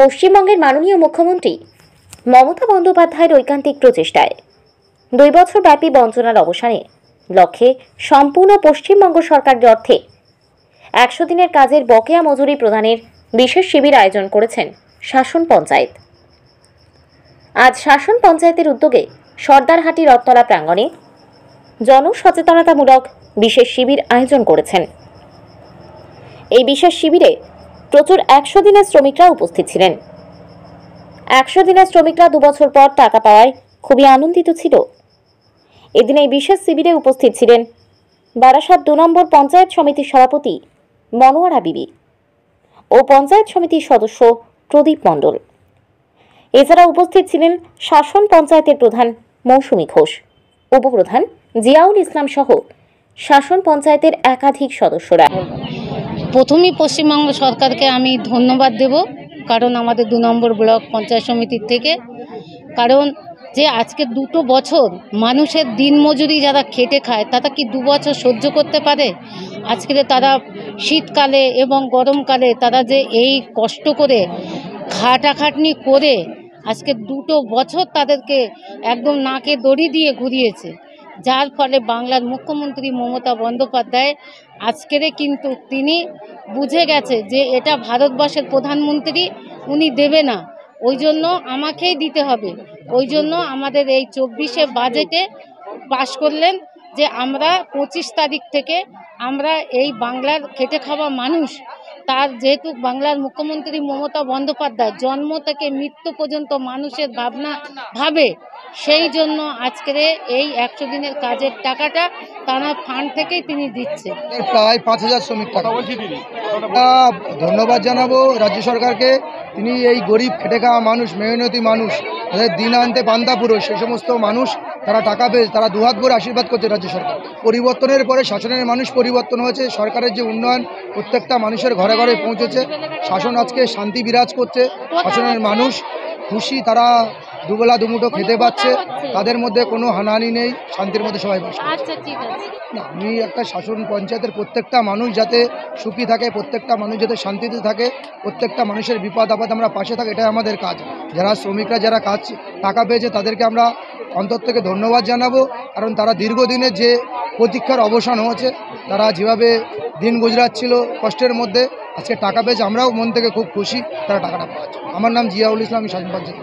পশ্চিমবঙ্গের মাননীয় মুখ্যমন্ত্রী মমতা বন্দ্যোপাধ্যায়ের ঐকান্তিক প্রচেষ্টায় 2 বছর ব্যাপী বঞ্চনার অবসানে লক্ষ্যে সম্পূর্ণ পশ্চিমবঙ্গ সরকারের অর্থে 100 দিনের কাজের বকেয়া মজুরি প্রদানের বিশেষ শিবির আয়োজন করেছেন শাসন পঞ্চায়েত। আজ শাসন পঞ্চায়েতের উদ্যোগে সর্দারহাটি রথতলা প্রাঙ্গণে জনসচেতনতামূলক বিশেষ শিবির আয়োজন করেছেন। এই বিশেষ শিবিরে প্রচুর 100 দিনের শ্রমিকরা উপস্থিত ছিলেন। 100 দিনের শ্রমিকরা 2 বছর পর টাকা পাওয়ায় খুবই আনন্দিত ছিল। এদিন এই বিশেষ শিবিরে উপস্থিত ছিলেন বারাসাত 2 নম্বর পঞ্চায়েত সমিতির সভাপতি মনোয়ারা বিবি ও পঞ্চায়েত সমিতির সদস্য প্রদীপ মণ্ডল। এছাড়া উপস্থিত ছিলেন শাসন পঞ্চায়েতের প্রধান মৌসুমী ঘোষ, উপপ্রধান জিয়াউল ইসলাম সহ শাসন পঞ্চায়েতের একাধিক সদস্যরা। প্রথমেই পশ্চিমবঙ্গ সরকারকে আমি ধন্যবাদ দেব, কারণ আমাদের 2 নম্বর ব্লক পঞ্চায়েত সমিতির থেকে, কারণ যে আজকে 2 বছর মানুষের দিনমজুরি যারা খেটে খায় তারা কি 2 বছর সহ্য করতে পারে? আজকে তারা শীতকালে এবং গরমকালে তারা যে এই কষ্ট করে খাটাখাটনি করে আজকে 2 বছর তাদেরকে একদম নাকে দড়ি দিয়ে ঘুরিয়েছে, যার ফলে বাংলার মুখ্যমন্ত্রী মমতা বন্দ্যোপাধ্যায় আজকেরে কিন্তু তিনি বুঝে গেছে যে এটা ভারতবর্ষের প্রধানমন্ত্রী, উনি দেবে না, ওই জন্য আমাকেই দিতে হবে। ওই জন্য আমাদের এই 24-এ বাজেটে পাশ করলেন যে আমরা 25 তারিখ থেকে আমরা এই বাংলার খেটে খাওয়া মানুষ, তার যেহেতু বাংলার মুখ্যমন্ত্রী মমতা বন্দ্যোপাধ্যায় জন্ম থেকে মৃত্যু পর্যন্ত মানুষের ভাবনা ভাবে, সেই জন্য আজকের এই 100 দিনের কাজের টাকাটা তারা ফান্ড থেকেই তিনি দিচ্ছে। প্রায় 5000 শ্রমিক টাকা। ধন্যবাদ জানাবো রাজ্য সরকারকে, তিনি এই গরিব খেটে খাওয়া মানুষ, মেহনতি মানুষ, তাদের দিন আনতে বান্দা পুরো সে সমস্ত মানুষ তারা টাকা পেয়ে তারা দুহাত ভরে আশীর্বাদ করছে রাজ্য সরকার। পরিবর্তনের পরে শাসনের মানুষ পরিবর্তন হয়েছে, সরকারের যে উন্নয়ন প্রত্যেকটা মানুষের ঘরে ঘরে পৌঁছেছে, শাসন আজকে শান্তি বিরাজ করছে, শাসনের মানুষ খুশি, তারা দুবেলা দুমুঠো খেতে পাচ্ছে, তাদের মধ্যে কোনো হানাহানি নেই, শান্তির মধ্যে সবাই বাস করছে। আমি একটা শাসন পঞ্চায়েতের প্রত্যেকটা মানুষ যাতে সুখী থাকে, প্রত্যেকটা মানুষ যাতে শান্তিতে থাকে, প্রত্যেকটা মানুষের বিপদ আপদ আমরা পাশে থাকি, এটাই আমাদের কাজ। যারা শ্রমিকরা যারা কাজ টাকা পেয়েছে তাদেরকে আমরা অন্তর থেকে ধন্যবাদ জানাবো, কারণ তারা দীর্ঘদিনের যে প্রতীক্ষার অবসান হয়েছে, তারা যেভাবে দিন গুজরাচ্ছিল কষ্টের মধ্যে, আজকে টাকা পেয়েছে, আমরাও মন থেকে খুব খুশি তারা টাকাটা পাচ্ছে। আমার নাম জিয়াউল ইসলাম, শাসন পঞ্চায়েত।